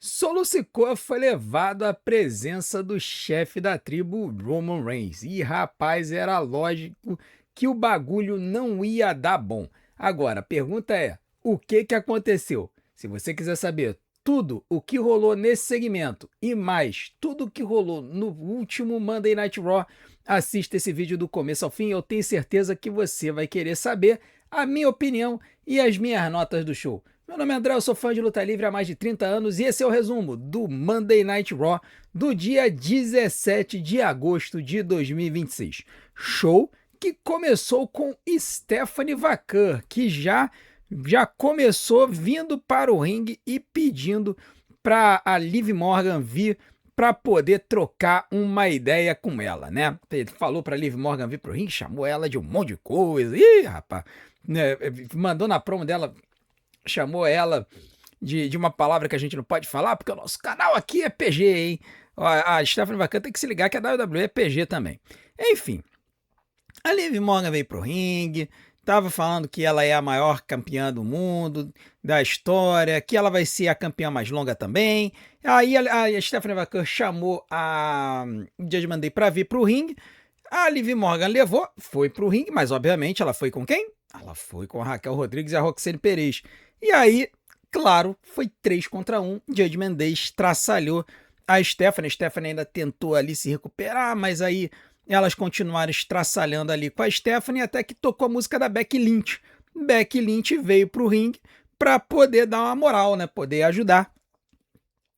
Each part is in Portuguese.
Solo Sikoa foi levado à presença do chefe da tribo, Roman Reigns. E rapaz, era lógico que o bagulho não ia dar bom. Agora, a pergunta é: o que aconteceu? Se você quiser saber tudo o que rolou nesse segmento e mais tudo o que rolou no último Monday Night Raw, assista esse vídeo do começo ao fim. Eu tenho certeza que você vai querer saber a minha opinião e as minhas notas do show. Meu nome é André, eu sou fã de luta livre há mais de 30 anos e esse é o resumo do Monday Night Raw do dia 17 de agosto de 2026. Show que começou com Stephanie Vacan, que já começou vindo para o ringue e pedindo para a Liv Morgan vir para poder trocar uma ideia com ela, né? Ele falou para Liv Morgan vir pro ringue, chamou ela de um monte de coisa. Ih, rapaz, né? Mandou na promo dela, chamou ela de uma palavra que a gente não pode falar, porque o nosso canal aqui é PG, hein? A Stephanie Vacan tem que se ligar que a WWE é PG também. Enfim, a Liv Morgan veio pro ringue, tava falando que ela é a maior campeã do mundo, da história, que ela vai ser a campeã mais longa também. Aí a Stephanie Vacan chamou a Judgment Day pra vir pro ringue. A Liv Morgan levou, foi pro ringue, mas obviamente ela foi com quem? Ela foi com a Raquel Rodrigues e a Roxane Perez. E aí, claro, foi 3 contra 1. Judgment Day estraçalhou a Stephanie. A Stephanie ainda tentou ali se recuperar, mas aí elas continuaram estraçalhando ali com a Stephanie até que tocou a música da Becky Lynch. Becky Lynch veio pro ringue para poder dar uma moral, né? Poder ajudar.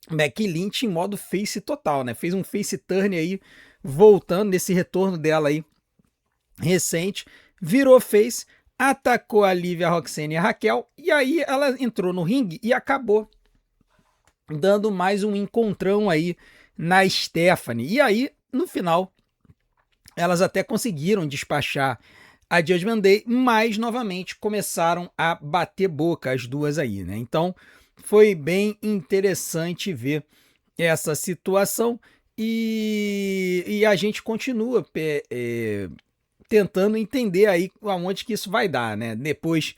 Becky Lynch em modo face total, né? Fez um face turn aí, voltando nesse retorno dela aí recente, virou face, atacou a Liv, a Roxane e a Raquel, e aí ela entrou no ringue e acabou dando mais um encontrão aí na Stephanie. E aí, no final, elas até conseguiram despachar a Judgment Day, mas novamente começaram a bater boca as duas aí, né? Então foi bem interessante ver essa situação e a gente continua tentando entender aí aonde que isso vai dar, né? Depois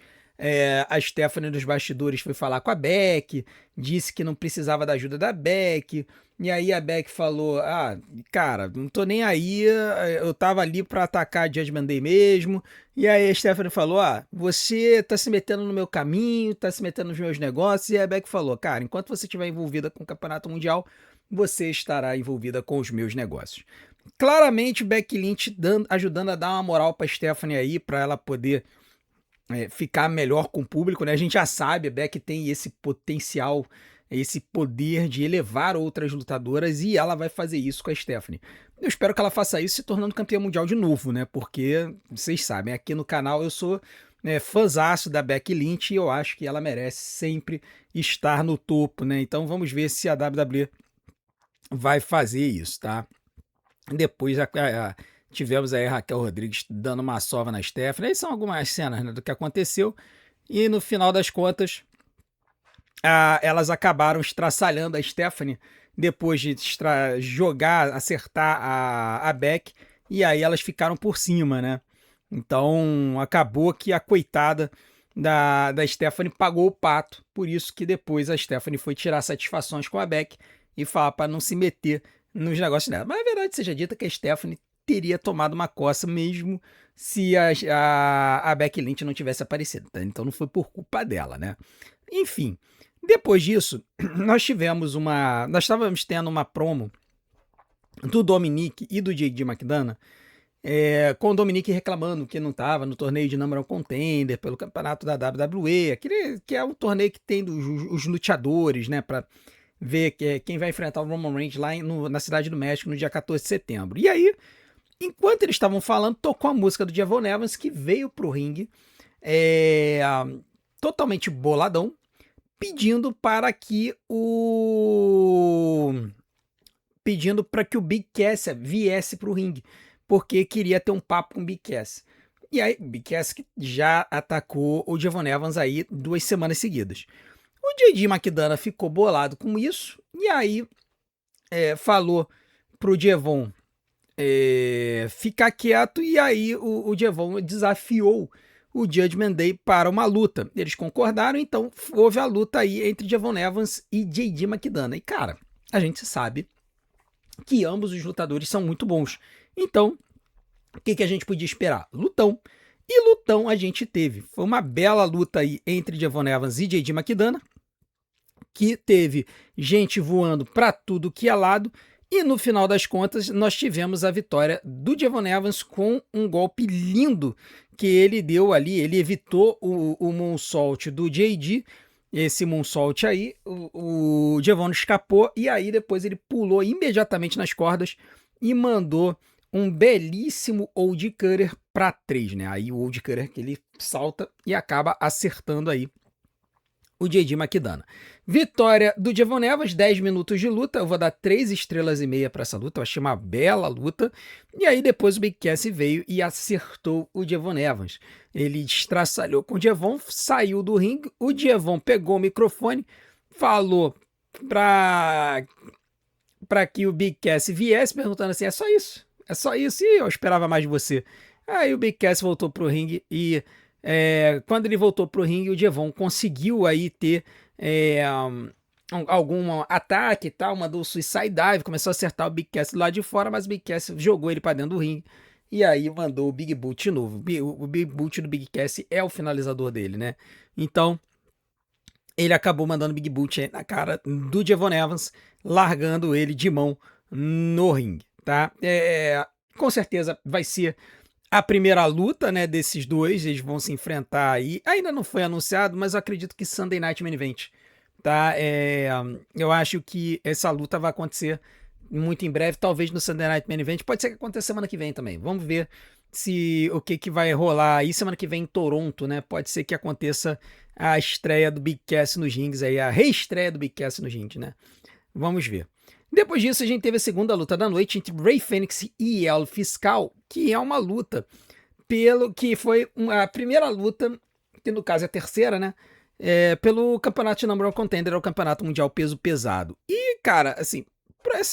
a Stephanie dos bastidores foi falar com a Becky, disse que não precisava da ajuda da Becky, e aí a Becky falou, cara, não tô nem aí, eu tava ali pra atacar a Judgment Day mesmo, e aí a Stephanie falou, você tá se metendo no meu caminho, tá se metendo nos meus negócios, e a Becky falou, cara, enquanto você estiver envolvida com o Campeonato Mundial, você estará envolvida com os meus negócios. Claramente, Becky Lynch ajudando a dar uma moral pra Stephanie aí, pra ela poder ficar melhor com o público, né? A gente já sabe, a Becky tem esse potencial, esse poder de elevar outras lutadoras e ela vai fazer isso com a Stephanie. Eu espero que ela faça isso se tornando campeã mundial de novo, né? Porque, vocês sabem, aqui no canal eu sou fãzaço da Becky Lynch e eu acho que ela merece sempre estar no topo, né? Então vamos ver se a WWE vai fazer isso, tá? Depois tivemos aí a Raquel Rodrigues dando uma sova na Stephanie. Aí são algumas cenas, né, do que aconteceu. E no final das contas, elas acabaram estraçalhando a Stephanie depois de jogar, acertar a Beck. E aí elas ficaram por cima, né? Então acabou que a coitada da Stephanie pagou o pato. Por isso que depois a Stephanie foi tirar satisfações com a Beck e falar para não se meter nos negócios dela. Mas a verdade seja dita que a Stephanie teria tomado uma coça mesmo se a Becky Lynch não tivesse aparecido. Tá? Então não foi por culpa dela, né? Enfim, depois disso, nós estávamos tendo uma promo do Dominic e do J.D. McDonough, com o Dominic reclamando que não estava no torneio de Number One Contender pelo campeonato da WWE, aquele que é o torneio que tem os luteadores, né, para ver quem vai enfrentar o Roman Reigns lá na Cidade do México no dia 14 de setembro. E aí, enquanto eles estavam falando, tocou a música do Javon Evans, que veio pro ringue totalmente boladão, pedindo para que o Big Cass viesse pro ringue, porque queria ter um papo com o Big Cass. E aí, o Big Cass já atacou o Javon Evans aí 2 semanas seguidas. O J.D. McDonough ficou bolado com isso, e aí falou pro Javon ficar quieto, e aí o Javon desafiou o Judgment Day para uma luta. Eles concordaram, então houve a luta aí entre Javon Evans e J.D. McDonagh. E cara, a gente sabe que ambos os lutadores são muito bons. Então, o que a gente podia esperar? Lutão. E lutão a gente teve. Foi uma bela luta aí entre Javon Evans e J.D. McDonagh, que teve gente voando para tudo que é lado. E no final das contas, nós tivemos a vitória do Javon Evans com um golpe lindo que ele deu ali. Ele evitou o moonsault do JD. Esse moonsault aí, o Javon escapou e aí depois ele pulou imediatamente nas cordas e mandou um belíssimo Old Cutter para 3, né? Aí o Old Cutter que ele salta e acaba acertando aí o J.D. McDonagh. Vitória do Javon Evans, 10 minutos de luta. Eu vou dar 3,5 estrelas para essa luta. Eu achei uma bela luta. E aí depois o Big Cass veio e acertou o Javon Evans. Ele estraçalhou com o Javon, saiu do ringue. O Javon pegou o microfone, falou para que o Big Cass viesse, perguntando assim, é só isso? É só isso? E eu esperava mais de você. Aí o Big Cass voltou pro ringue e quando ele voltou pro ringue, o Javon conseguiu aí ter algum ataque e tal, mandou o Suicide Dive, começou a acertar o Big Cass do lado de fora, mas o Big Cass jogou ele para dentro do ringue e aí mandou o Big Boot de novo. O Big Boot do Big Cass é o finalizador dele, né? Então, ele acabou mandando o Big Boot na cara do Javon Evans, largando ele de mão no ringue, tá? Com certeza vai ser a primeira luta, né, desses dois. Eles vão se enfrentar aí. Ainda não foi anunciado, mas eu acredito que Sunday Night Main Event, tá? Eu acho que essa luta vai acontecer muito em breve, talvez no Sunday Night Main Event. Pode ser que aconteça semana que vem também. Vamos ver o que vai rolar aí semana que vem em Toronto, né? Pode ser que aconteça a estreia do Big Cass nos rings aí, a reestreia do Big Cass nos rings, né? Vamos ver. Depois disso, a gente teve a segunda luta da noite entre Rey Fenix e El Fiscal, que é uma luta que foi a primeira luta, que no caso é a terceira, né? Pelo campeonato de Number One Contender, o campeonato mundial peso pesado. E, cara, assim,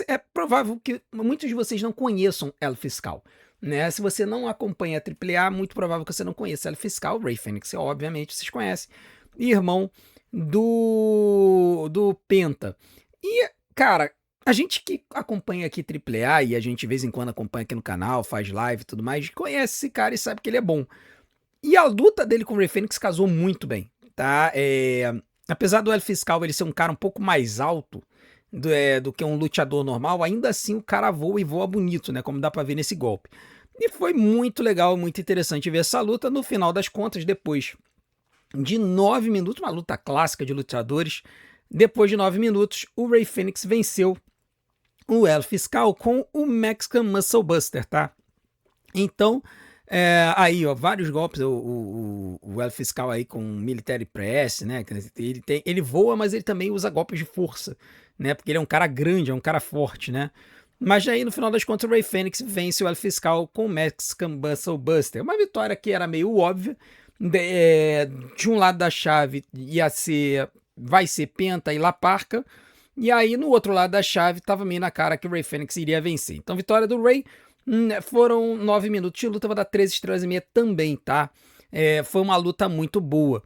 é provável que muitos de vocês não conheçam El Fiscal, né? Se você não acompanha a AAA, muito provável que você não conheça El Fiscal. Rey Fenix, obviamente, vocês conhecem, irmão do Penta. E, cara, a gente que acompanha aqui AAA e a gente de vez em quando acompanha aqui no canal, faz live e tudo mais, conhece esse cara e sabe que ele é bom. E a luta dele com o Rey Fenix casou muito bem, tá? Apesar do El Fiscal ele ser um cara um pouco mais alto do que um luteador normal, ainda assim o cara voa e voa bonito, né? Como dá pra ver nesse golpe. E foi muito legal, muito interessante ver essa luta. No final das contas, depois de 9 minutos, uma luta clássica de lutadores, depois de 9 minutos, o Rey Fenix venceu o El Fiscal com o Mexican Muscle Buster, tá? Então, aí, ó, vários golpes, o El Fiscal aí com Military Press, né? Ele voa, mas ele também usa golpes de força, né? Porque ele é um cara grande, é um cara forte, né? Mas aí, no final das contas, o Rey Fenix vence o El Fiscal com o Mexican Muscle Buster. Uma vitória que era meio óbvia. De um lado da chave vai ser Penta e La Parca. E aí, no outro lado da chave, tava meio na cara que o Rey Fenix iria vencer. Então, vitória do Rey. Foram 9 minutos de luta, vou dar 13 estrelas e meia também, tá? Foi uma luta muito boa.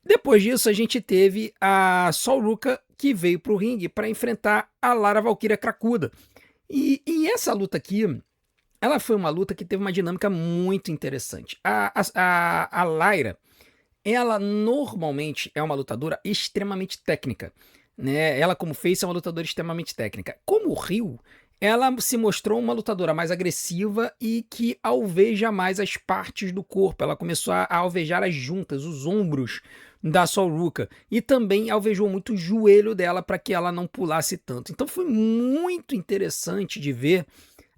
Depois disso, a gente teve a Sol Ruka, que veio pro ringue para enfrentar a Lara Valkyria Cracuda. E essa luta aqui, ela foi uma luta que teve uma dinâmica muito interessante. A Lyra, ela normalmente é uma lutadora extremamente técnica, né? Ela, como face, é uma lutadora extremamente técnica. Como Ryu, ela se mostrou uma lutadora mais agressiva e que alveja mais as partes do corpo. Ela começou a alvejar as juntas, os ombros da Sol Ruka. E também alvejou muito o joelho dela para que ela não pulasse tanto. Então foi muito interessante de ver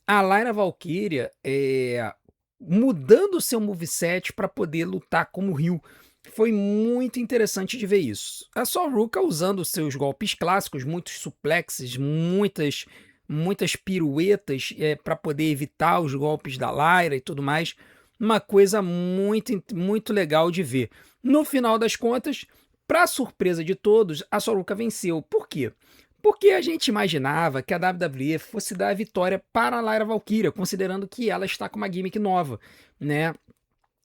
a Lyra Valkyria mudando o seu moveset para poder lutar como Ryu. Foi muito interessante de ver isso. A Sol Ruka usando seus golpes clássicos, muitos suplexes, muitas piruetas para poder evitar os golpes da Lyra e tudo mais. Uma coisa muito, muito legal de ver. No final das contas, para surpresa de todos, a Sol Ruka venceu. Por quê? Porque a gente imaginava que a WWE fosse dar a vitória para a Lyra Valkyria, considerando que ela está com uma gimmick nova, né?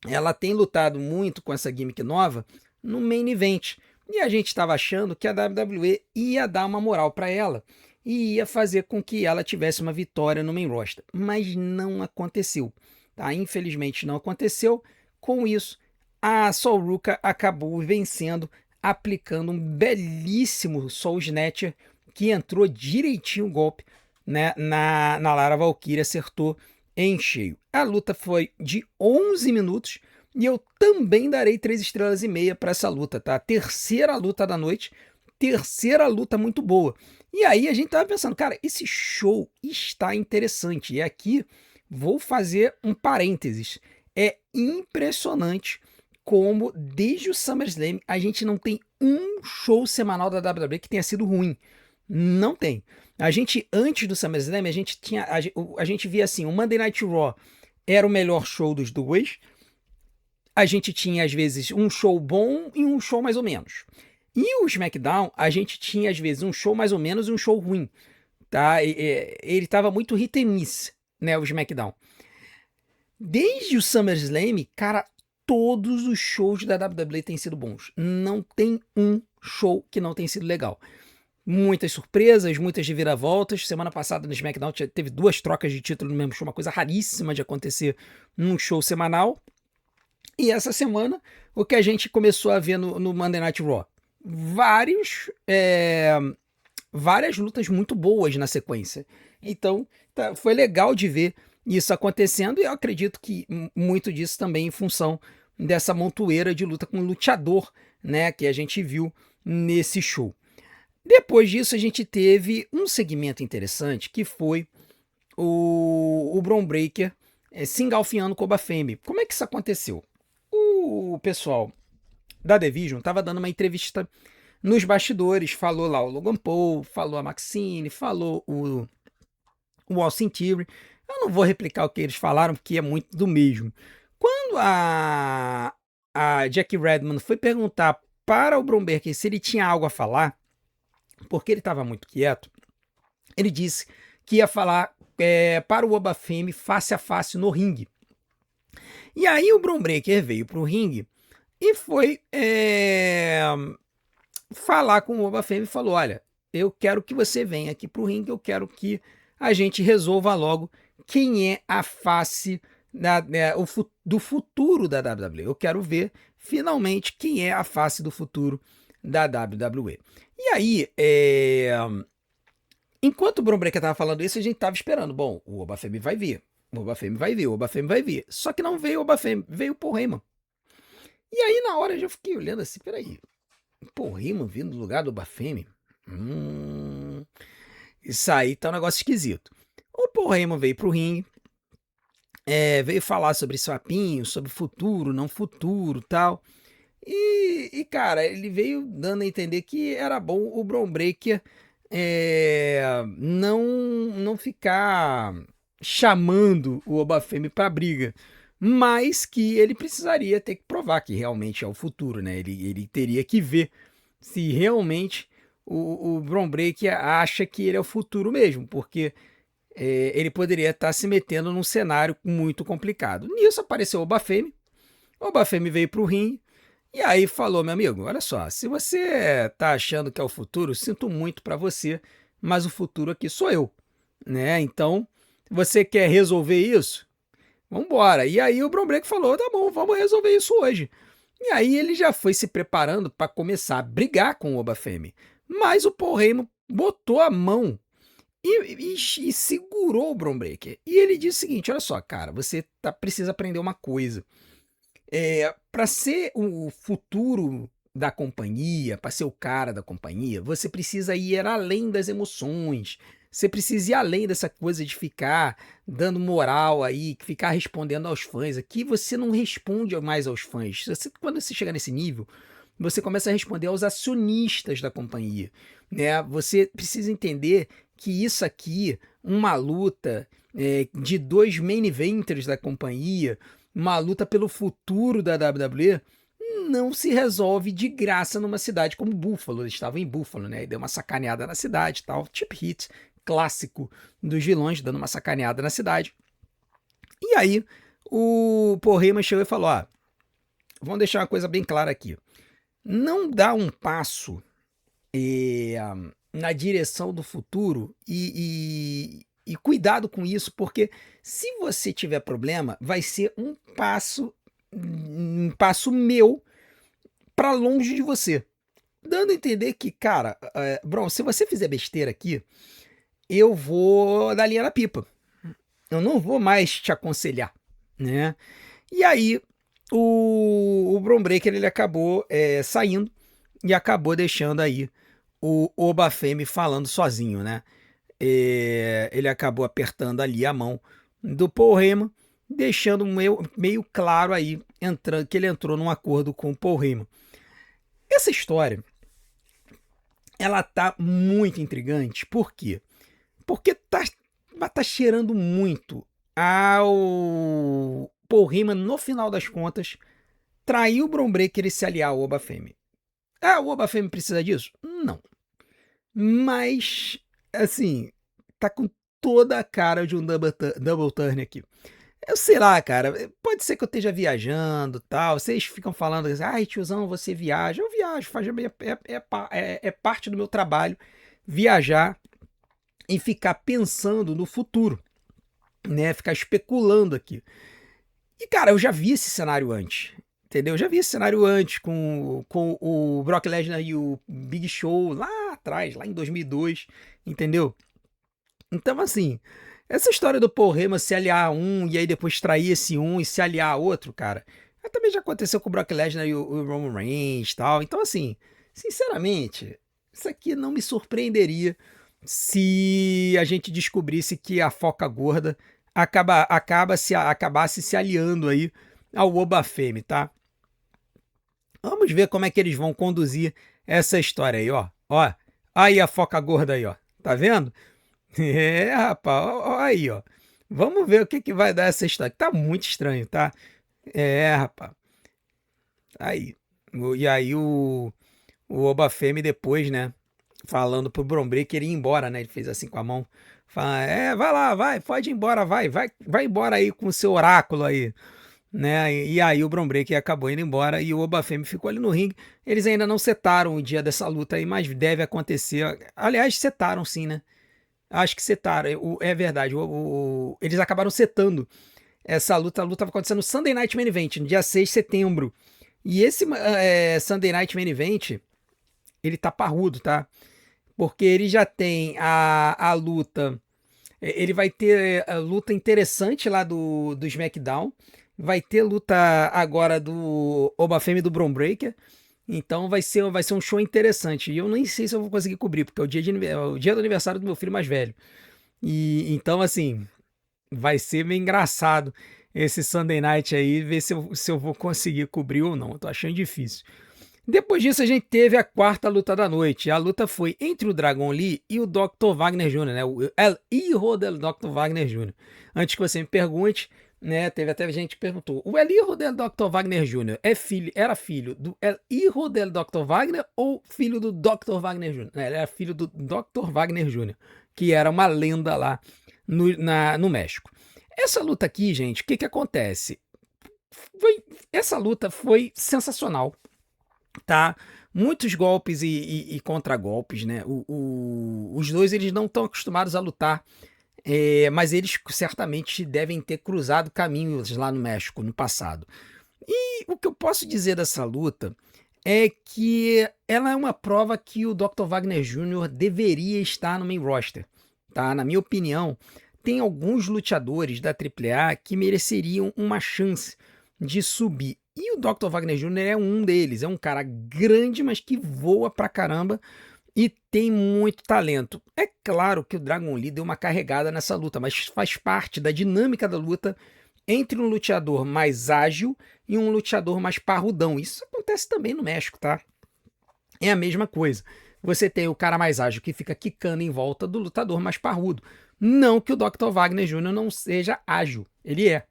ela tem lutado muito com essa gimmick nova no main event. E a gente estava achando que a WWE ia dar uma moral para ela e ia fazer com que ela tivesse uma vitória no main roster. Mas não aconteceu. Tá? Infelizmente não aconteceu. Com isso, a Sol Ruka acabou vencendo, aplicando um belíssimo Soul Snatcher que entrou direitinho o golpe, né, na Lara Valkyrie, acertou em cheio. A luta foi de 11 minutos e eu também darei 3 estrelas e meia para essa luta, tá? Terceira luta da noite, terceira luta muito boa. E aí a gente tava pensando, cara, esse show está interessante. E aqui vou fazer um parênteses. É impressionante como desde o SummerSlam a gente não tem um show semanal da WWE que tenha sido ruim. Não tem. A gente, antes do SummerSlam, a gente via assim, o Monday Night Raw era o melhor show dos dois. A gente tinha, às vezes, um show bom e um show mais ou menos. E o SmackDown, a gente tinha, às vezes, um show mais ou menos e um show ruim. Tá? Ele estava muito hit and miss, né, o SmackDown. Desde o SummerSlam, cara, todos os shows da WWE têm sido bons. Não tem um show que não tenha sido legal. Muitas surpresas, muitas reviravoltas. Semana passada no SmackDown teve 2 trocas de título no mesmo show, uma coisa raríssima de acontecer num show semanal. E essa semana, o que a gente começou a ver no Monday Night Raw? Várias lutas muito boas na sequência. Então, foi legal de ver isso acontecendo, e eu acredito que muito disso também em função dessa montoeira de luta com luteador, né, que a gente viu nesse show. Depois disso, a gente teve um segmento interessante, que foi o Bron Breakker se engalfinhando com o Oba Femi. Como é que isso aconteceu? O pessoal da Division estava dando uma entrevista nos bastidores, falou lá o Logan Paul, falou a Maxine, falou o Austin Theory. Eu não vou replicar o que eles falaram, porque é muito do mesmo. Quando a Jackie Redmond foi perguntar para o Bron Breakker se ele tinha algo a falar, porque ele estava muito quieto, ele disse que ia falar para o Oba Femi face a face no ringue. E aí o Bron Breakker veio para o ringue e foi falar com o Oba Femi e falou, olha, eu quero que você venha aqui para o ringue, eu quero que a gente resolva logo quem é a face do futuro da WWE. Eu quero ver finalmente quem é a face do futuro da WWE. E aí, enquanto o Bron Breakker estava falando isso, a gente estava esperando. Bom, o Oba Femi vai vir. O Oba Femi vai vir, o Oba Femi vai vir. Só que não veio o Oba Femi, veio o Paul Heyman. E aí, na hora, eu já fiquei olhando assim, peraí, Paul Heyman vindo no lugar do Oba Femi? Isso aí tá um negócio esquisito. O Paul Heyman veio pro ringue, veio falar sobre swapinho, sobre futuro, não futuro, tal. E, cara, ele veio dando a entender que era bom o Bron Breakker não ficar chamando o Oba Femi pra briga, mas que ele precisaria ter que provar que realmente é o futuro, né? Ele teria que ver se realmente o Bron Breakker acha que ele é o futuro mesmo, porque ele poderia estar se metendo num cenário muito complicado. Nisso apareceu o Oba Femi veio pro ringue, e aí falou, meu amigo, olha só, se você tá achando que é o futuro, sinto muito pra você, mas o futuro aqui sou eu, né? Então, você quer resolver isso? Vambora. E aí o Bron Breakker falou, tá bom, vamos resolver isso hoje. E aí ele já foi se preparando para começar a brigar com o Oba Femi. Mas o Paul Heyman botou a mão e segurou o Bron Breakker. E ele disse o seguinte, olha só, cara, você precisa aprender uma coisa. Para ser o futuro da companhia, para ser o cara da companhia, você precisa ir além das emoções. Você precisa ir além dessa coisa de ficar dando moral aí, ficar respondendo aos fãs. Aqui você não responde mais aos fãs. Quando você chegar nesse nível, você começa a responder aos acionistas da companhia, né? Você precisa entender que isso aqui, uma luta de 2 main eventers da companhia, uma luta pelo futuro da WWE, não se resolve de graça numa cidade como Buffalo. Eles estavam em Buffalo, né? E deu uma sacaneada na cidade e tal. Cheap hit, clássico dos vilões, dando uma sacaneada na cidade. E aí, o Paul Heyman chegou e falou, ó, vamos deixar uma coisa bem clara aqui. Não dá um passo na direção do futuro e cuidado com isso, porque se você tiver problema, vai ser um passo meu para longe de você. Dando a entender que, cara, Bron, se você fizer besteira aqui, eu vou dar linha na pipa. Eu não vou mais te aconselhar, né? E aí, o Bron Breakker, ele acabou saindo e acabou deixando aí o Obafemi falando sozinho, né? Ele acabou apertando ali a mão do Paul Heyman, deixando meio claro aí que ele entrou num acordo com o Paul Heyman. Essa história, ela tá muito intrigante. Por quê? Porque tá cheirando muito ao Paul Heyman, no final das contas, trair o Bron Breakker e se aliar ao Obafemi. Ah, o Obafemi precisa disso? Não. Mas, assim, tá com toda a cara de um double turn aqui. Eu sei lá, cara, pode ser que eu esteja viajando, tal, vocês ficam falando assim, ai tiozão, você viaja. Eu viajo, é parte do meu trabalho viajar e ficar pensando no futuro, né, ficar especulando aqui. E cara, eu já vi esse cenário antes, entendeu? Eu já vi esse cenário antes com o Brock Lesnar e o Big Show lá atrás, lá em 2002, entendeu? Então assim, essa história do Paul Heyman se aliar a um e aí depois trair esse um e se aliar a outro, cara, também já aconteceu com o Brock Lesnar e o Roman Reigns e tal. Então assim, sinceramente, isso aqui não me surpreenderia se a gente descobrisse que a Foca Gorda acabasse se aliando aí ao Obafemi, tá? Vamos ver como é que eles vão conduzir essa história aí, ó. Ó, aí a Foca Gorda aí, ó. Tá vendo? Rapaz, ó aí, ó. Vamos ver o que vai dar essa história. Tá muito estranho, tá? Rapaz. Aí. E aí o Obafemi depois, né? Falando pro Bron Breakker ir embora, né? Ele fez assim com a mão. Fala, vai lá, vai, pode ir embora, vai embora aí com o seu oráculo aí, né? E aí o Bron Breakker acabou indo embora e o Obafemi ficou ali no ringue. Eles ainda não setaram o dia dessa luta aí, mas deve acontecer. Aliás, setaram sim, né? Acho que setaram, é verdade. Eles acabaram setando essa luta. A luta estava acontecendo no Sunday Night Main Event, no dia 6 de setembro. E esse Sunday Night Main Event, ele tá parrudo, tá? Porque ele já tem a luta. Ele vai ter a luta interessante lá do SmackDown. Vai ter luta agora do Obafemi e do Bron Breakker. Então vai ser um show interessante. E eu nem sei se eu vou conseguir cobrir, porque é o dia do aniversário do meu filho mais velho. E então, assim, vai ser meio engraçado esse Sunday Night aí, ver se eu vou conseguir cobrir ou não. Eu tô achando difícil. Depois disso, a gente teve a quarta luta da noite. A luta foi entre o Dragon Lee e o Dr. Wagner Jr., né? O El Hijo del Dr. Wagner Jr. Antes que você me pergunte, né? Teve até gente que perguntou: o El Hijo del Dr. Wagner Jr. era filho do El Hijo del Dr. Wagner ou filho do Dr. Wagner Jr.? Ele era filho do Dr. Wagner Jr., que era uma lenda lá no México. Essa luta aqui, gente, o que acontece? Essa luta foi sensacional. Tá? Muitos golpes e contragolpes, né? Os dois eles não estão acostumados a lutar, mas eles certamente devem ter cruzado caminhos lá no México no passado. E o que eu posso dizer dessa luta é que ela é uma prova que o Dr. Wagner Jr. deveria estar no main roster, tá? Na minha opinião, tem alguns lutadores da AAA que mereceriam uma chance de subir. E o Dr. Wagner Jr. é um deles, é um cara grande, mas que voa pra caramba e tem muito talento. É claro que o Dragon Lee deu uma carregada nessa luta, mas faz parte da dinâmica da luta entre um lutador mais ágil e um lutador mais parrudão. Isso acontece também no México, tá? É a mesma coisa. Você tem o cara mais ágil que fica quicando em volta do lutador mais parrudo. Não que o Dr. Wagner Jr. não seja ágil, ele é.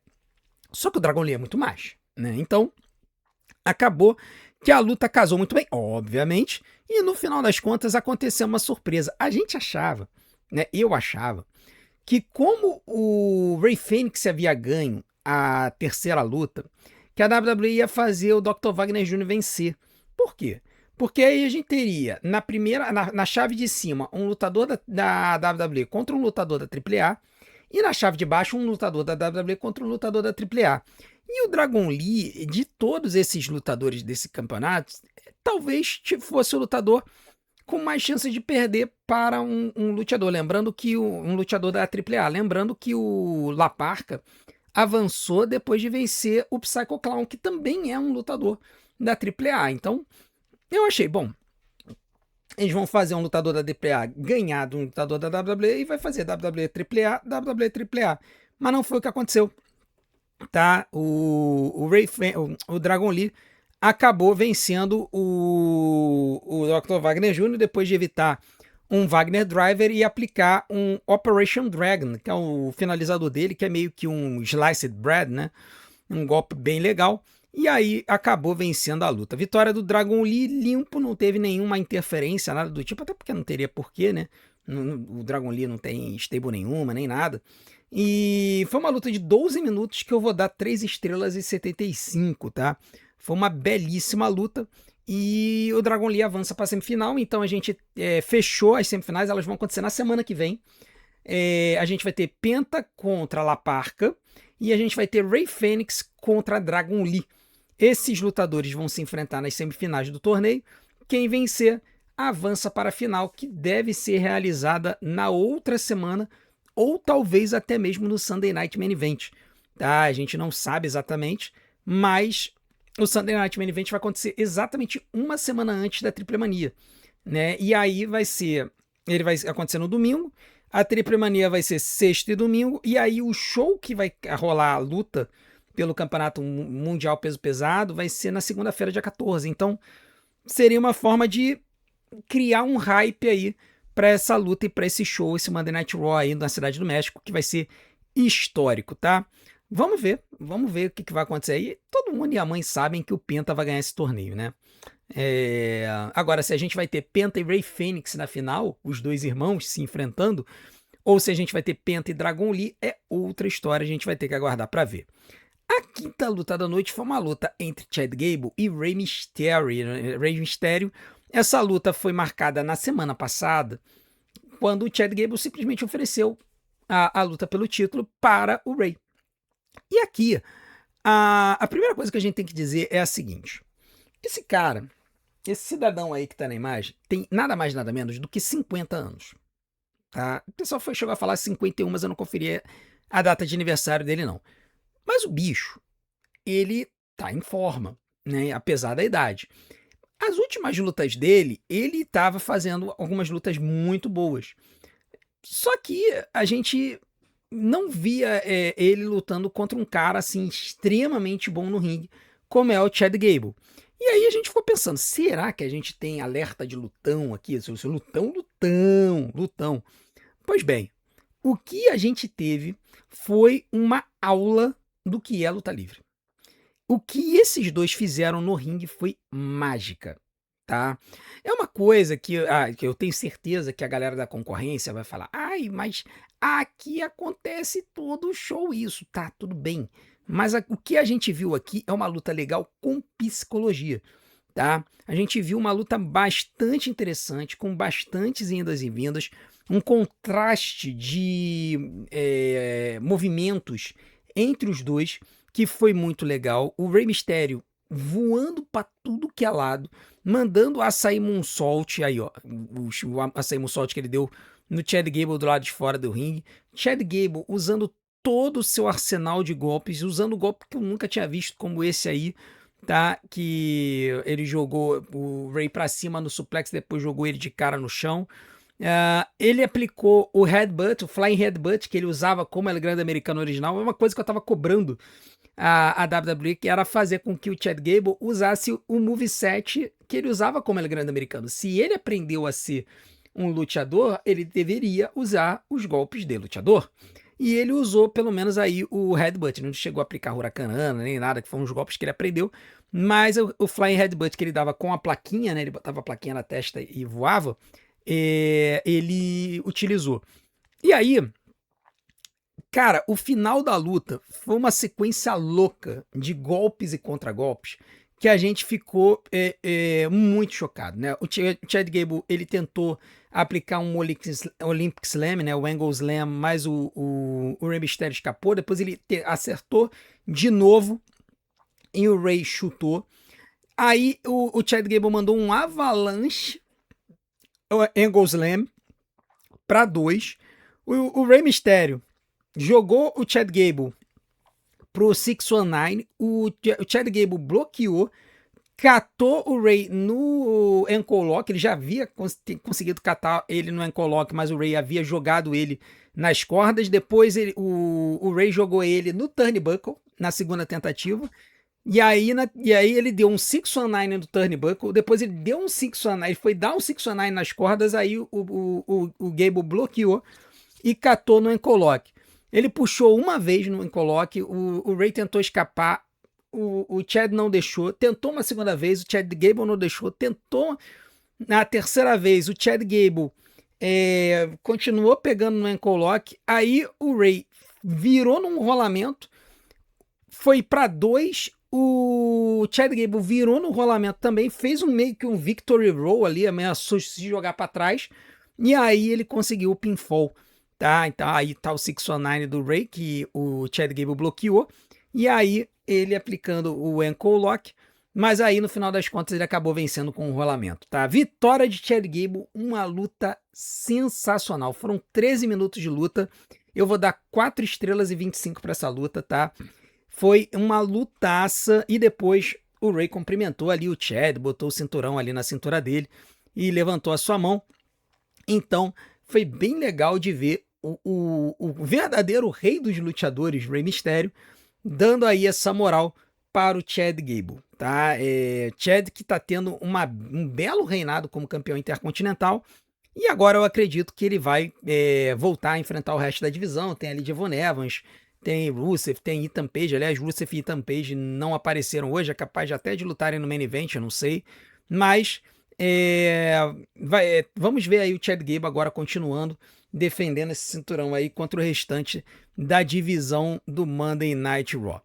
Só que o Dragon Lee é muito mais, né? Então, acabou que a luta casou muito bem, obviamente, e no final das contas aconteceu uma surpresa. A gente achava, né? Eu achava, que como o Rey Fênix havia ganho a terceira luta, que a WWE ia fazer o Dr. Wagner Jr. vencer. Por quê? Porque aí a gente teria, na chave de cima, um lutador da WWE contra um lutador da AAA, e na chave de baixo, um lutador da WWE contra um lutador da AAA. E o Dragon Lee, de todos esses lutadores desse campeonato, talvez fosse o lutador com mais chances de perder para um lutador. Lembrando que um lutador da AAA. Lembrando que o La Parca avançou depois de vencer o Psycho Clown, que também é um lutador da AAA. Então, eu achei, bom, eles vão fazer um lutador da AAA ganhar de um lutador da WWE e vai fazer WWE AAA, WWE AAA. Mas não foi o que aconteceu. Tá? O Dragon Lee acabou vencendo o Dr. Wagner Jr. depois de evitar um Wagner Driver e aplicar um Operation Dragon, que é o finalizador dele, que é meio que um Sliced Bread, né? Um golpe bem legal. E aí acabou vencendo a luta. Vitória do Dragon Lee limpo, não teve nenhuma interferência, nada do tipo, até porque não teria porquê, né? O Dragon Lee não tem stable nenhuma, nem nada. E foi uma luta de 12 minutos que eu vou dar 3 estrelas e 75, tá? Foi uma belíssima luta. E o Dragon Lee avança para a semifinal, então a gente fechou as semifinais, elas vão acontecer na semana que vem. A gente vai ter Penta contra La Parca e a gente vai ter Rey Fênix contra Dragon Lee. Esses lutadores vão se enfrentar nas semifinais do torneio. Quem vencer avança para a final, que deve ser realizada na outra semana, ou talvez até mesmo no Sunday Night Main Event. Tá? A gente não sabe exatamente, mas o Sunday Night Main Event vai acontecer exatamente uma semana antes da Triple Mania, né? E aí ele vai acontecer no domingo, a Triple Mania vai ser sexta e domingo, e aí o show que vai rolar a luta pelo Campeonato Mundial Peso Pesado vai ser na segunda-feira, dia 14. Então, seria uma forma de criar um hype aí para essa luta e para esse show, esse Monday Night Raw aí na Cidade do México, que vai ser histórico, tá? Vamos ver o que vai acontecer aí. Todo mundo e a mãe sabem que o Penta vai ganhar esse torneio, né? Agora, se a gente vai ter Penta e Rey Fênix na final, os dois irmãos se enfrentando, ou se a gente vai ter Penta e Dragon Lee, é outra história, a gente vai ter que aguardar para ver. A quinta luta da noite foi uma luta entre Chad Gable e Rey Mysterio. Essa luta foi marcada na semana passada, quando o Chad Gable simplesmente ofereceu a luta pelo título para o Rey. E aqui, a primeira coisa que a gente tem que dizer é a seguinte. Esse cara, esse cidadão aí que tá na imagem, tem nada mais nada menos do que 50 anos. Tá? O pessoal chegou a falar 51, mas eu não conferi a data de aniversário dele não. Mas o bicho, ele tá em forma, né? Apesar da idade. As últimas lutas dele, ele estava fazendo algumas lutas muito boas. Só que a gente não via ele lutando contra um cara assim extremamente bom no ringue, como é o Chad Gable. E aí a gente ficou pensando, será que a gente tem alerta de lutão aqui? Lutão. Pois bem, o que a gente teve foi uma aula do que é luta livre. O que esses dois fizeram no ringue foi mágica, tá? É uma coisa que eu tenho certeza que a galera da concorrência vai falar, ai, mas aqui acontece todo show isso, tá, tudo bem. Mas o que a gente viu aqui é uma luta legal com psicologia, tá? A gente viu uma luta bastante interessante, com bastantes indas e vindas, um contraste de movimentos entre os dois, que foi muito legal. O Rey Mysterio voando para tudo que é lado, mandando o Açaí Moonsault, aí ó, o Açaí Moonsault que ele deu no Chad Gable do lado de fora do ringue. Chad Gable usando todo o seu arsenal de golpes, usando golpe que eu nunca tinha visto como esse aí, tá? Que ele jogou o Rey para cima no suplex, depois jogou ele de cara no chão. Ele aplicou o headbutt, o flying headbutt, que ele usava como El Grande Americano original. É uma coisa que eu tava cobrando a WWE, que era fazer com que o Chad Gable usasse o moveset que ele usava como El Grande Americano. Se ele aprendeu a ser um lutador, ele deveria usar os golpes de lutador. E ele usou pelo menos aí o headbutt, não chegou a aplicar huracanana nem nada, que foram os golpes que ele aprendeu, mas o flying headbutt que ele dava com a plaquinha, né, ele botava a plaquinha na testa e voava, ele utilizou. E aí, Cara, o final da luta foi uma sequência louca de golpes e contragolpes que a gente ficou muito chocado, né? O Chad Gable, ele tentou aplicar um Olympic Slam, né? O Angle Slam, mas o Rey Mysterio escapou. Depois ele acertou de novo e o Rey chutou. Aí o Chad Gable mandou um avalanche Angle Slam para 2. O Rey Mysterio jogou o Chad Gable pro 619, o Chad Gable bloqueou, catou o Rey no ankle lock, ele já havia conseguido catar ele no ankle lock, mas o Rey havia jogado ele nas cordas, depois o Rey jogou ele no turnbuckle, na segunda tentativa, e aí ele deu um 619 no turnbuckle, depois ele deu um 619, ele foi dar um 619 nas cordas, aí o Gable bloqueou e catou no ankle lock. Ele puxou uma vez no encoloque, o Rey tentou escapar, o Chad não deixou, tentou uma segunda vez, o Chad Gable não deixou, tentou na terceira vez, o Chad Gable continuou pegando no encoloque, aí o Rey virou num rolamento, foi para 2, o Chad Gable virou no rolamento também, fez meio que um victory roll ali, ameaçou se jogar para trás, e aí ele conseguiu o pinfall. Tá, então aí tá o 619 do Rey, que o Chad Gable bloqueou, e aí ele aplicando o ankle lock, mas aí no final das contas ele acabou vencendo com o rolamento, tá? Vitória de Chad Gable, uma luta sensacional, foram 13 minutos de luta, eu vou dar 4 estrelas e 25 para essa luta, tá? Foi uma lutaça, e depois o Rey cumprimentou ali o Chad, botou o cinturão ali na cintura dele, e levantou a sua mão, então foi bem legal de ver o verdadeiro rei dos luteadores, Rey Mysterio, dando aí essa moral para o Chad Gable, tá? Chad que tá tendo um belo reinado como campeão intercontinental, e agora eu acredito que ele vai voltar a enfrentar o resto da divisão. Tem ali Devon Evans, tem Rusev, tem Ethan Page. Aliás, Rusev e Ethan Page não apareceram hoje, é capaz de até de lutarem no main event, eu não sei, mas vamos ver aí o Chad Gable agora continuando defendendo esse cinturão aí contra o restante da divisão do Monday Night Raw.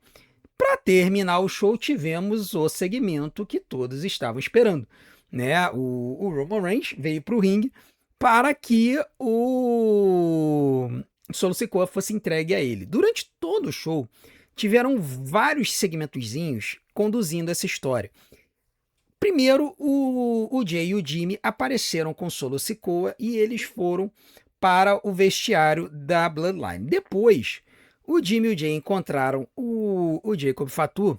Para terminar o show, tivemos o segmento que todos estavam esperando, né? O Roman Reigns veio para o ringue para que o Solo Sikoa fosse entregue a ele. Durante todo o show, tiveram vários segmentozinhos conduzindo essa história. Primeiro, o Jay e o Jimmy apareceram com Solo Sikoa e eles foram para o vestiário da Bloodline. Depois, o Jimmy e o Jay encontraram o Jacob Fatu,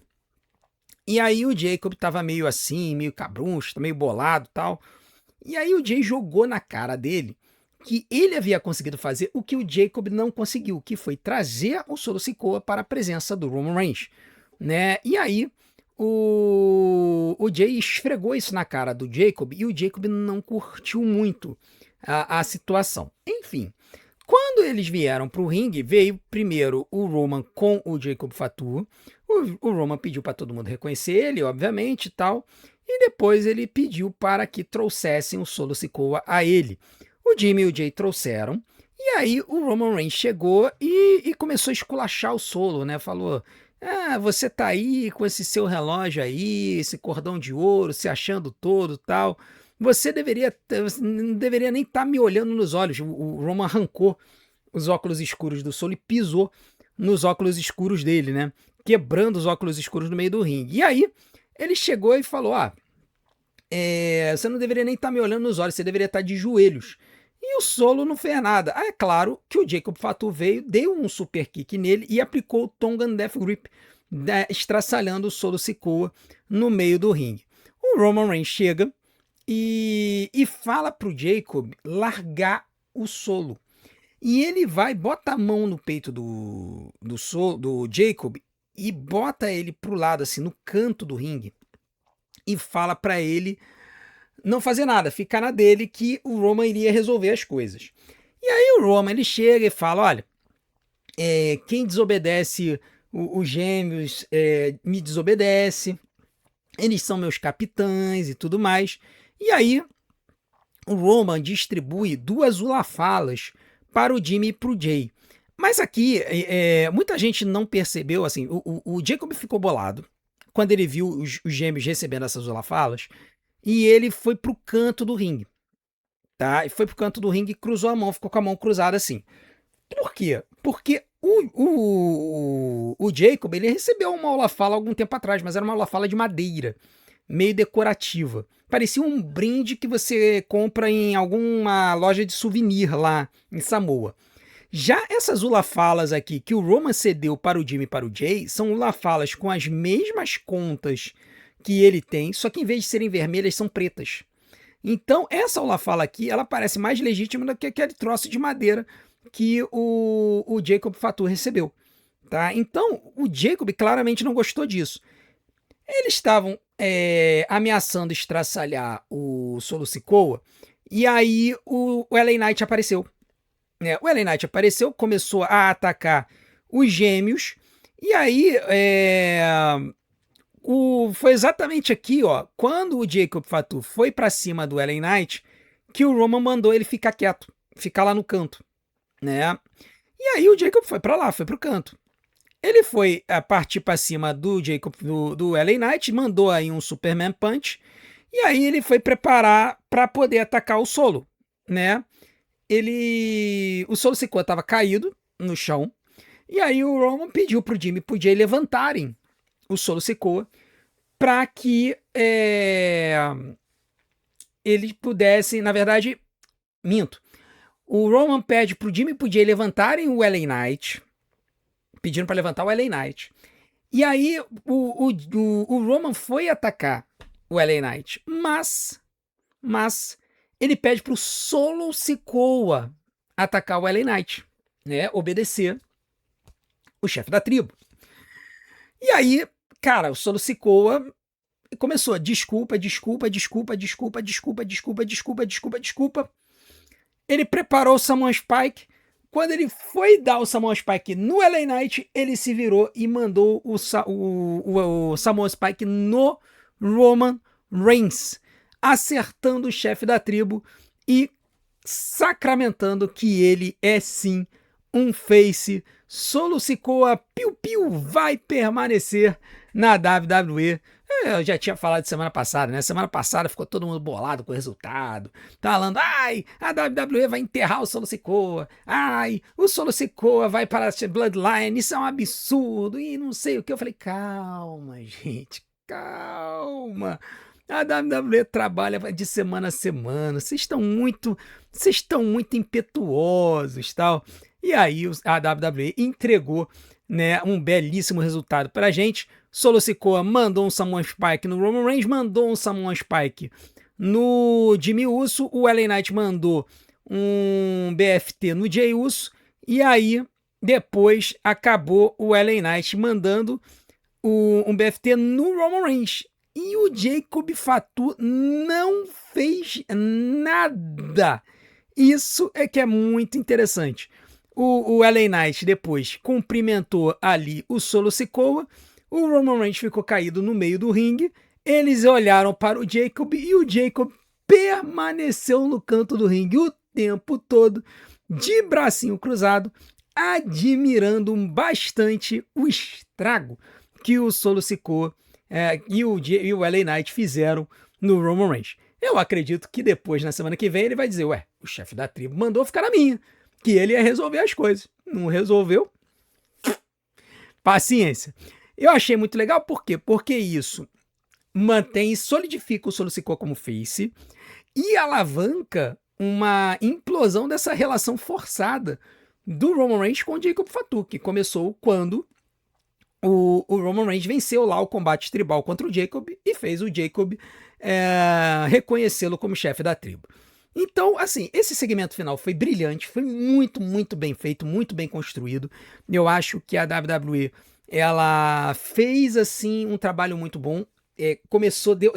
e aí o Jacob estava meio assim, meio cabruncho, meio bolado e tal. E aí o Jay jogou na cara dele que ele havia conseguido fazer o que o Jacob não conseguiu, que foi trazer o Solo Sikoa para a presença do Roman Reigns, né? E aí o Jay esfregou isso na cara do Jacob e o Jacob não curtiu muito a situação. Enfim, quando eles vieram para o ringue, veio primeiro o Roman com o Jacob Fatu. O Roman pediu para todo mundo reconhecer ele, obviamente, e tal. E depois ele pediu para que trouxessem o Solo Sikoa a ele. O Jimmy e o Jay trouxeram. E aí o Roman Reigns chegou e começou a esculachar o Solo, né? Falou: você tá aí com esse seu relógio aí, esse cordão de ouro, se achando todo tal. Você não deveria nem estar me olhando nos olhos. O Roman arrancou os óculos escuros do Solo e pisou nos óculos escuros dele, né? Quebrando os óculos escuros no meio do ringue. E aí ele chegou e falou: você não deveria nem estar me olhando nos olhos, você deveria estar de joelhos. E o Solo não fez nada. É claro que o Jacob Fatu veio, deu um super kick nele e aplicou o Tongan Death Grip, estraçalhando o Solo Sikoa no meio do ringue. O Roman Reigns chega e fala pro Jacob largar o Solo. E ele vai, bota a mão no peito do Jacob e bota ele pro lado, assim, no canto do ringue. E fala para ele não fazer nada, ficar na dele, que o Roman iria resolver as coisas. E aí o Roman, ele chega e fala: olha, quem desobedece os gêmeos me desobedece, eles são meus capitães e tudo mais. E aí o Roman distribui 2 ulafalas para o Jimmy e para o Jay. Mas aqui, muita gente não percebeu, assim, o Jacob ficou bolado quando ele viu os gêmeos recebendo essas holofalas, e ele foi pro canto do ringue, tá? E foi pro canto do ringue e cruzou a mão, ficou com a mão cruzada assim. Por quê? Porque o Jacob, ele recebeu uma holofala algum tempo atrás, mas era uma holofala de madeira, meio decorativa. Parecia um brinde que você compra em alguma loja de souvenir lá em Samoa. Já essas ulafalas aqui que o Roman cedeu para o Jimmy e para o Jay são ulafalas com as mesmas contas que ele tem, só que em vez de serem vermelhas, são pretas. Então, essa ulafala aqui, ela parece mais legítima do que aquele troço de madeira que o Jacob Fatu recebeu. Tá? Então, o Jacob claramente não gostou disso. Eles estavam ameaçando estraçalhar o Solo Sikoa, e aí o LA Knight apareceu. O LA Knight apareceu, começou a atacar os gêmeos, e aí foi exatamente aqui, ó, quando o Jacob Fatu foi para cima do LA Knight, que o Roman mandou ele ficar quieto, ficar lá no canto, né? E aí o Jacob foi para lá, foi pro canto. Ele foi partir para cima do Jacob, do LA Knight, mandou aí um Superman Punch, e aí ele foi preparar para poder atacar o Solo, né? O Solo Sikoa estava caído no chão, e aí o Roman pediu pro Jimmy e pro Jay levantarem o Solo Sikoa para que eles pudessem, na verdade, minto. O Roman pede pro Jimmy e pro Jay levantarem o LA Knight, pedindo para levantar o LA Knight. E aí o Roman foi atacar o LA Knight, mas ele pede pro Solo Sikoa atacar o LA Knight, né? Obedecer o chefe da tribo. E aí, cara, o Solo Sikoa começou, desculpa. Ele preparou o Samoan Spike. Quando ele foi dar o Samoan Spike no LA Knight, ele se virou e mandou o Samoan Spike no Roman Reigns, acertando o chefe da tribo e sacramentando que ele é sim um face. Solo Sikoa piu-piu vai permanecer na WWE. Eu já tinha falado semana passada, né? Semana passada ficou todo mundo bolado com o resultado. Falando, ai, a WWE vai enterrar o Solo Sikoa. Ai, o Solo Sikoa vai para a Bloodline. Isso é um absurdo. E não sei o que. Eu falei, calma, gente, calma. A WWE trabalha de semana a semana. Vocês estão muito impetuosos, tal. E aí a WWE entregou, né, um belíssimo resultado pra gente. Solo Sikoa mandou um Samoan Spike no Roman Reigns, mandou um Samoan Spike no Jimmy Uso, o LA Knight mandou um BFT no Jey Uso, e aí depois acabou o LA Knight mandando um BFT no Roman Reigns. E o Jacob Fatu não fez nada. Isso é que é muito interessante. O LA Knight depois cumprimentou ali o Solo Sikoa. O Roman Reigns ficou caído no meio do ringue. Eles olharam para o Jacob e o Jacob permaneceu no canto do ringue o tempo todo, de bracinho cruzado, admirando bastante o estrago que o Solo Sikoa e o LA Knight fizeram no Roman Reigns. Eu acredito que depois, na semana que vem, ele vai dizer, ué, o chefe da tribo mandou ficar na minha, que ele ia resolver as coisas. Não resolveu? Paciência. Eu achei muito legal, por quê? Porque isso mantém e solidifica o Solo Sikoa como face e alavanca uma implosão dessa relação forçada do Roman Reigns com o Jacob Fatu, que começou quando o Roman Reigns venceu lá o combate tribal contra o Jacob e fez o Jacob reconhecê-lo como chefe da tribo. Então, assim, esse segmento final foi brilhante, foi muito, muito bem feito, muito bem construído. Eu acho que a WWE, ela fez, assim, um trabalho muito bom.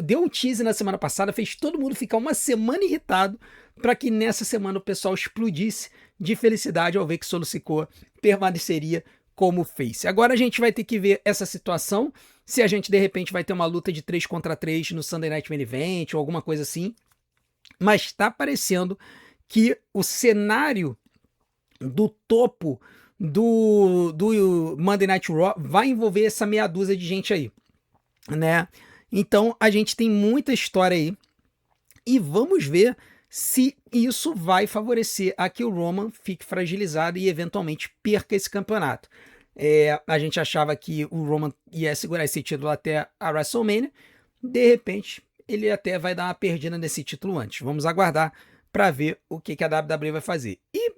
Deu um tease na semana passada, fez todo mundo ficar uma semana irritado para que nessa semana o pessoal explodisse de felicidade ao ver que Solo Sikoa permaneceria como face. Agora a gente vai ter que ver essa situação, se a gente de repente vai ter uma luta de 3 contra 3 no Sunday Night Main Event ou alguma coisa assim. Mas está parecendo que o cenário do topo do Monday Night Raw vai envolver essa meia dúzia de gente aí, né? Então a gente tem muita história aí e vamos ver se isso vai favorecer a que o Roman fique fragilizado e eventualmente perca esse campeonato. A gente achava que o Roman ia segurar esse título até a WrestleMania, de repente ele até vai dar uma perdida nesse título antes. Vamos aguardar para ver o que a WWE vai fazer. E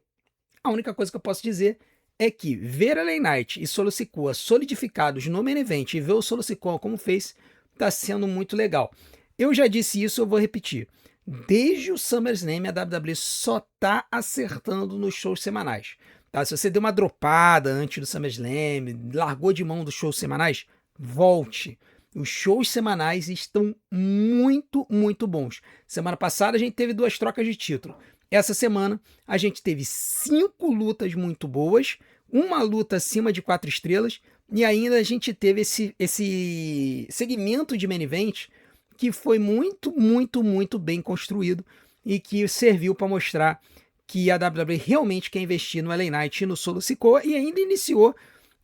a única coisa que eu posso dizer é que ver a LA Knight e Solo Sikoa solidificados no main event e ver o Solo Sikoa como fez, tá sendo muito legal. Eu já disse isso, eu vou repetir. Desde o SummerSlam, a WWE só tá acertando nos shows semanais. Tá? Se você deu uma dropada antes do SummerSlam, largou de mão dos shows semanais, volte. Os shows semanais estão muito, muito bons. Semana passada a gente teve 2 trocas de título. Essa semana a gente teve 5 lutas muito boas, uma luta acima de 4 estrelas, e ainda a gente teve esse segmento de main event que foi muito, muito, muito bem construído e que serviu para mostrar que a WWE realmente quer investir no LA Knight e no Solo Sikoa, e ainda iniciou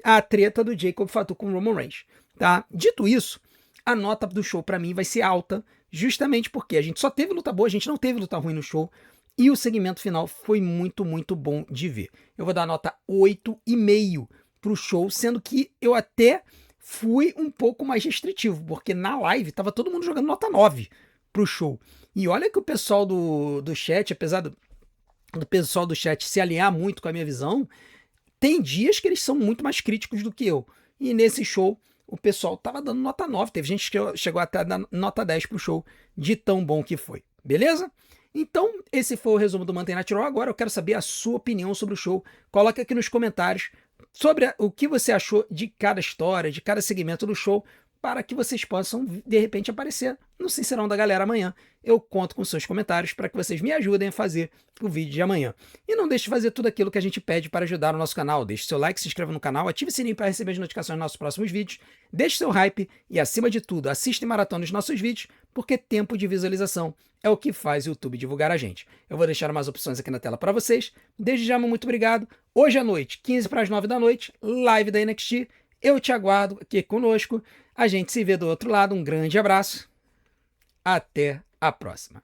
a treta do Jacob Fatu com o Roman Reigns. Tá? Dito isso, a nota do show para mim vai ser alta, justamente porque a gente só teve luta boa, a gente não teve luta ruim no show, e o segmento final foi muito, muito bom de ver. Eu vou dar nota 8,5 pro show, sendo que eu até fui um pouco mais restritivo, porque na live tava todo mundo jogando nota 9 pro show. E olha que o pessoal do chat, apesar do pessoal do chat se alinhar muito com a minha visão, tem dias que eles são muito mais críticos do que eu. E nesse show, o pessoal tava dando nota 9. Teve gente que chegou até a dar nota 10 pro show, de tão bom que foi. Beleza? Então, esse foi o resumo do Monday Night Raw. Agora eu quero saber a sua opinião sobre o show. Coloque aqui nos comentários sobre o que você achou de cada história, de cada segmento do show, para que vocês possam, de repente, aparecer no Sincerão da Galera amanhã. Eu conto com seus comentários para que vocês me ajudem a fazer o vídeo de amanhã. E não deixe de fazer tudo aquilo que a gente pede para ajudar o nosso canal. Deixe seu like, se inscreva no canal, ative o sininho para receber as notificações dos nossos próximos vídeos, deixe seu hype e, acima de tudo, assista e maratona os nossos vídeos, porque tempo de visualização é o que faz o YouTube divulgar a gente. Eu vou deixar mais opções aqui na tela para vocês. Desde já, muito obrigado. Hoje à noite, 15 para as 9 da noite, live da NXT. Eu te aguardo aqui conosco. A gente se vê do outro lado. Um grande abraço. Até a próxima.